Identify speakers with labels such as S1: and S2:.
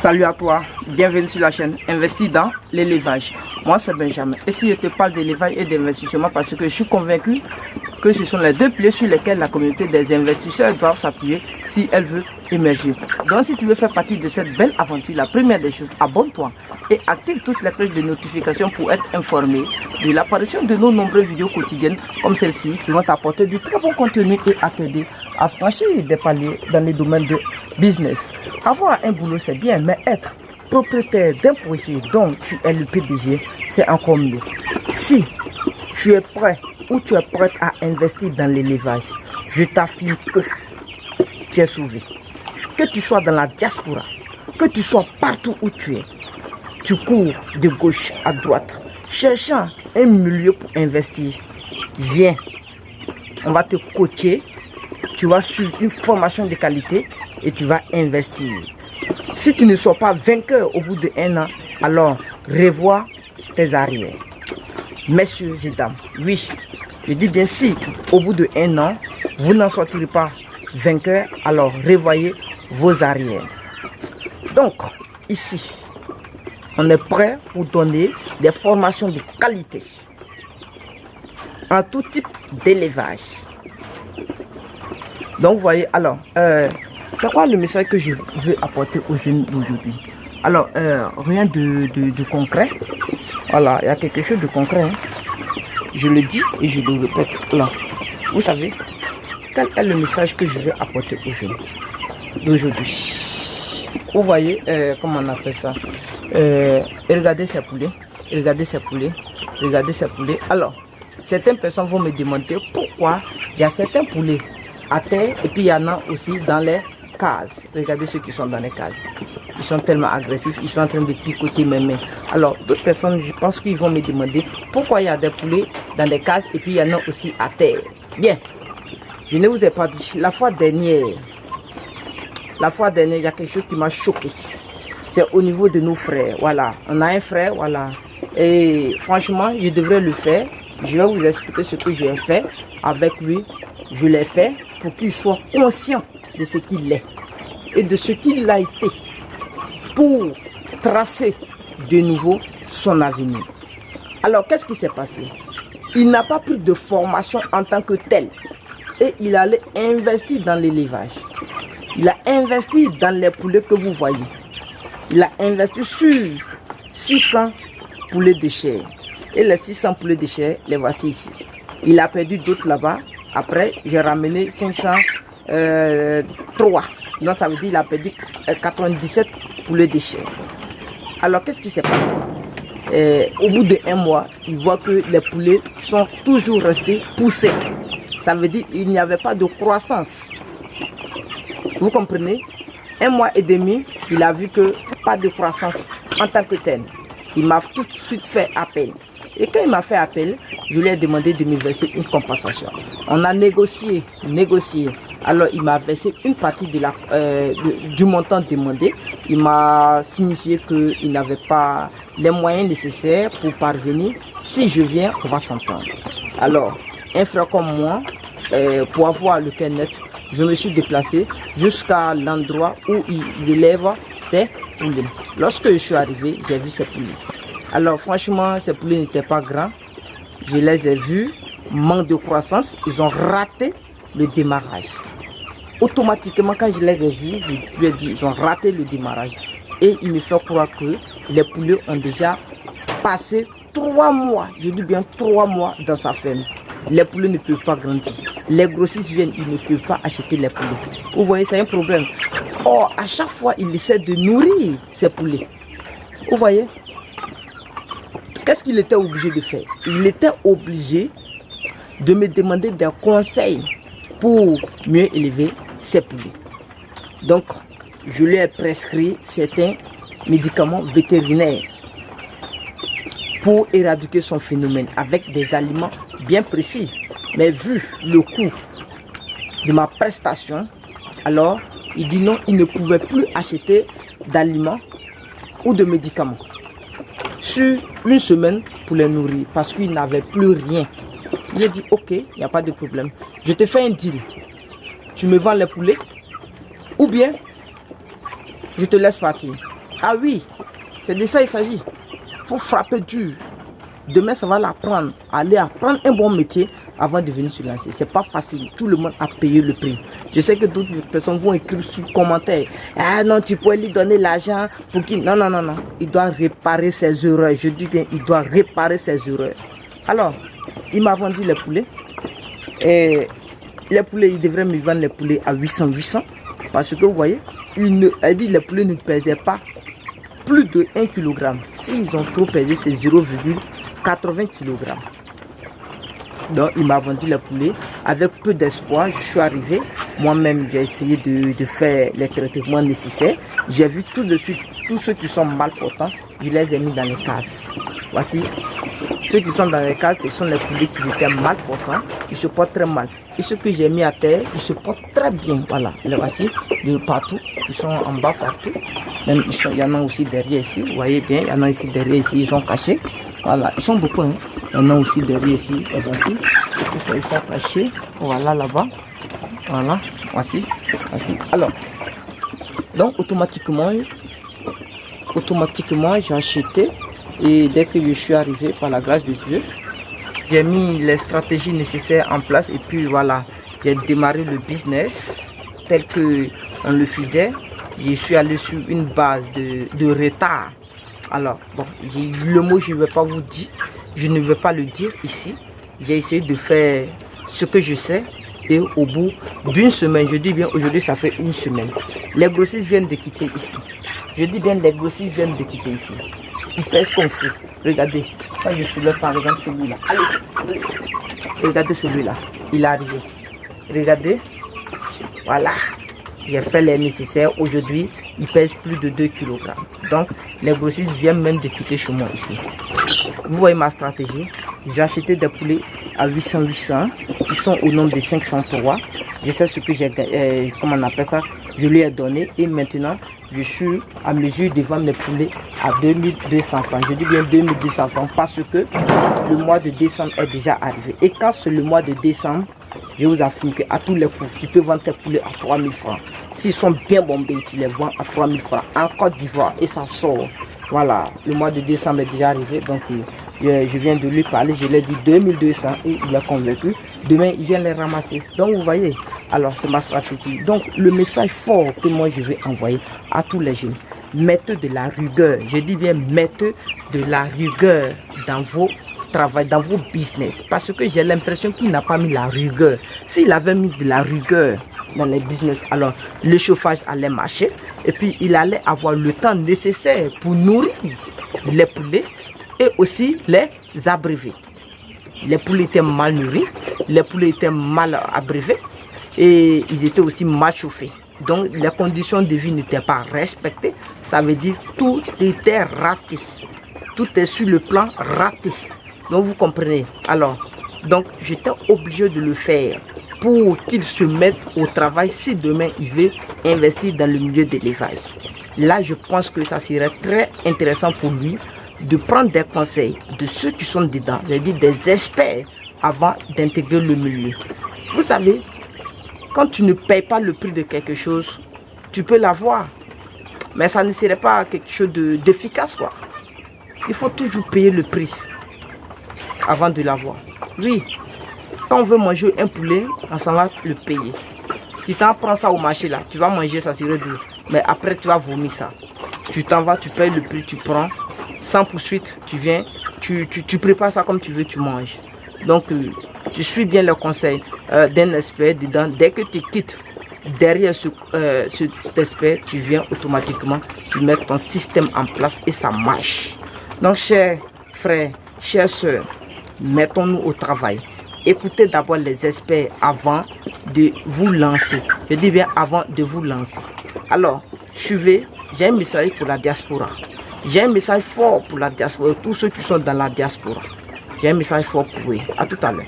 S1: Salut à toi, bienvenue sur la chaîne Investir dans l'élevage. Moi c'est Benjamin. Et si je te parle d'élevage et d'investissement, parce que je suis convaincu que ce sont les deux piliers sur lesquels la communauté des investisseurs doivent s'appuyer si elle veut émerger. Donc si tu veux faire partie de cette belle aventure, la première des choses, abonne-toi et active toutes les cloches de notification pour être informé de l'apparition de nos nombreuses vidéos quotidiennes comme celle-ci qui vont t'apporter du très bon contenu et à t'aider à franchir des paliers dans le domaine de business. Avoir un boulot c'est bien, mais être propriétaire d'un projet dont tu es le PDG, c'est encore mieux. Si tu es prêt ou tu es prête à investir dans l'élevage, je t'affirme que tu es sauvé. Que tu sois dans la diaspora, que tu sois partout où tu es, tu cours de gauche à droite, cherchant un milieu pour investir, viens, on va te coacher, tu vas suivre une formation de qualité et tu vas investir. Si tu ne sois pas vainqueur au bout d'1 an, alors revois tes arrières. Messieurs et dames, oui, je dis bien si au bout d'1 an, vous n'en sortirez pas vainqueur, alors revoyez vos arrières. Donc, ici, on est prêt pour donner des formations de qualité en tout type d'élevage. Donc, vous voyez, alors, c'est quoi le message que je veux apporter aux jeunes d'aujourd'hui? Alors, rien de concret. Voilà, il y a quelque chose de concret. Hein. Je le dis et je le répète. Là, vous savez, quel est le message que je veux apporter aux jeunes d'aujourd'hui? Vous voyez, comment on appelle ça? Regardez ces poulets, regardez ces poulets, regardez ces poulets. Alors, certaines personnes vont me demander pourquoi il y a certains poulets à terre et puis il y en a aussi dans les cases. Regardez ceux qui sont dans les cases. Ils sont tellement agressifs, ils sont en train de picoter mes mains. Alors, d'autres personnes, je pense qu'ils vont me demander pourquoi il y a des poulets dans les cases et puis il y en a aussi à terre. Bien, je ne vous ai pas dit, la fois dernière, il y a quelque chose qui m'a choqué. C'est au niveau de nos frères. Voilà, on a un frère, voilà. Et franchement, je devrais le faire. Je vais vous expliquer ce que j'ai fait avec lui. Je l'ai fait pour qu'il soit conscient de ce qu'il est et de ce qu'il a été pour tracer de nouveau son avenir. Alors, qu'est-ce qui s'est passé? Il n'a pas pris de formation en tant que tel et il allait investir dans l'élevage. Il a investi dans les poulets que vous voyez. Il a investi sur 600 poulets de chair. Et les 600 poulets de chair, les voici ici. Il a perdu d'autres là-bas. Après, j'ai ramené 503. Donc, ça veut dire qu'il a perdu 97 poulets de chair. Alors, qu'est-ce qui s'est passé? Au bout d'1 mois, il voit que les poulets sont toujours restés poussés. Ça veut dire qu'il n'y avait pas de croissance. Vous comprenez? 1 mois et demi, il a vu que pas de croissance en tant que tel. Il m'a tout de suite fait appel. Et quand il m'a fait appel, je lui ai demandé de me verser une compensation. On a négocié. Alors il m'a versé une partie de du montant demandé. Il m'a signifié qu'il n'avait pas les moyens nécessaires pour parvenir. Si je viens, on va s'entendre. Alors, un frère comme moi, pour avoir le cœur net, je me suis déplacé jusqu'à l'endroit où ils élèvent ces poulets. Lorsque je suis arrivé, j'ai vu ces poulets. Alors franchement, ces poulets n'étaient pas grands. Je les ai vus, manque de croissance, ils ont raté le démarrage. Automatiquement, quand je les ai vus, je lui ai dit, ils ont raté le démarrage. Et il me fait croire que les poulets ont déjà passé 3 mois, je dis bien 3 mois dans sa ferme. Les poulets ne peuvent pas grandir. Les grossistes viennent, ils ne peuvent pas acheter les poulets. Vous voyez, c'est un problème. Or, à chaque fois, il essaie de nourrir ces poulets. Vous voyez? Qu'est-ce qu'il était obligé de faire? Il était obligé de me demander des conseils pour mieux élever ses poulets. Donc, je lui ai prescrit certains médicaments vétérinaires pour éradiquer son phénomène avec des aliments bien précis. Mais vu le coût de ma prestation, alors il dit non, il ne pouvait plus acheter d'aliments ou de médicaments sur 1 semaine pour les nourrir parce qu'il n'avait plus rien. Il a dit ok, il n'y a pas de problème. Je te fais un deal. Tu me vends les poulets ou bien je te laisse partir. Ah oui, c'est de ça il s'agit. Il faut frapper dur. Demain, ça va l'apprendre. Aller apprendre un bon métier avant de venir se lancer. C'est pas facile. Tout le monde a payé le prix. Je sais que d'autres personnes vont écrire sur le commentaire. Ah non, tu peux lui donner l'argent pour qu'il... Non, non, non, non. Il doit réparer ses erreurs. Je dis bien, il doit réparer ses erreurs. Alors, il m'a vendu les poulets. Et les poulets, il devrait me vendre les poulets à 800. Parce que vous voyez, elle dit les poulets ne pesaient pas plus de 1 kg. S'ils ont trop pesé, c'est 0,80 kg. Donc il m'a vendu les poulets avec peu d'espoir. Je suis arrivé, moi-même j'ai essayé de faire les traitements nécessaires. J'ai vu tout de suite tous ceux qui sont mal portants, je les ai mis dans les cases. Voici, ceux qui sont dans les cases, ce sont les poulets qui étaient mal portants, ils se portent très mal. Et ceux que j'ai mis à terre, ils se portent très bien. Voilà, les voici de partout, ils sont en bas partout. Même il y en a aussi derrière ici, vous voyez bien, il y en a ici derrière ici, ils sont cachés. Voilà, ils sont beaucoup, hein. Il y en a aussi derrière ici, et voici, ils sont cachés, voilà là-bas, voilà, voici. Alors, donc automatiquement j'ai acheté, et dès que je suis arrivé, par la grâce de Dieu, j'ai mis les stratégies nécessaires en place, et puis voilà, j'ai démarré le business tel que on le faisait. Je suis allé sur une base de retard. Alors, bon, le mot, je ne vais pas vous dire, je ne vais pas le dire ici. J'ai essayé de faire ce que je sais et au bout d'une semaine, je dis bien aujourd'hui, ça fait une semaine. Les grossistes viennent de quitter ici. Je dis bien, les grossistes viennent de quitter ici. Ils pèsent comme fou. Regardez, quand je soulève par exemple celui-là. Allez, regardez celui-là, il est arrivé. Regardez, voilà. J'ai fait les nécessaires. Aujourd'hui, il pèse plus de 2 kg. Donc, les grossistes viennent même de quitter chez moi ici. Vous voyez ma stratégie. J'ai acheté des poulets à 800. Ils sont au nombre de 503. Je sais ce que j'ai, comment on appelle ça, je lui ai donné. Et maintenant, je suis à mesure de vendre les poulets à 2200 francs. Je dis bien 2200 francs parce que le mois de décembre est déjà arrivé. Et quand c'est le mois de décembre, je vous affirme qu'à tous les coups, tu peux vendre tes poulets à 3000 francs. S'ils sont bien bombés, tu les vends à 3000 francs en Côte d'Ivoire et ça sort. Voilà, le mois de décembre est déjà arrivé. Donc, je viens de lui parler. Je lui ai dit 2200 et il a convaincu. Demain, il vient les ramasser. Donc, vous voyez, alors c'est ma stratégie. Donc, le message fort que moi je vais envoyer à tous les jeunes, mettez de la rigueur. Je dis bien, mettez de la rigueur dans vos travail, dans vos business, parce que j'ai l'impression qu'il n'a pas mis la rigueur. S'il avait mis de la rigueur dans les business, alors le chauffage allait marcher et puis il allait avoir le temps nécessaire pour nourrir les poulets et aussi les abreuver. Les poulets étaient mal nourris, les poulets étaient mal abreuvés et ils étaient aussi mal chauffés. Donc les conditions de vie n'étaient pas respectées. Ça veut dire tout était raté. Tout est sur le plan raté. Donc vous comprenez. Alors, donc j'étais obligé de le faire pour qu'il se mette au travail si demain il veut investir dans le milieu de l'élevage. Là, je pense que ça serait très intéressant pour lui de prendre des conseils de ceux qui sont dedans, c'est-à-dire des experts avant d'intégrer le milieu. Vous savez, quand tu ne payes pas le prix de quelque chose, tu peux l'avoir, mais ça ne serait pas quelque chose d'efficace, quoi. Il faut toujours payer le prix avant de l'avoir. Oui, quand on veut manger un poulet, on s'en va le payer. Tu t'en prends ça au marché là, tu vas manger ça, c'est dur. Mais après tu vas vomir ça. Tu t'en vas, tu payes le prix, tu prends. Sans poursuite, tu viens, tu prépares ça comme tu veux, tu manges. Donc, tu suis bien le conseil d'un expert dedans. Dès que tu quittes derrière cet expert, tu viens automatiquement, tu mets ton système en place et ça marche. Donc, chers frères, chères soeurs, mettons-nous au travail. Écoutez d'abord les experts avant de vous lancer. Je dis bien avant de vous lancer. Alors, suivez, j'ai un message pour la diaspora. J'ai un message fort pour la diaspora, tous ceux qui sont dans la diaspora. J'ai un message fort pour eux. À tout à l'heure.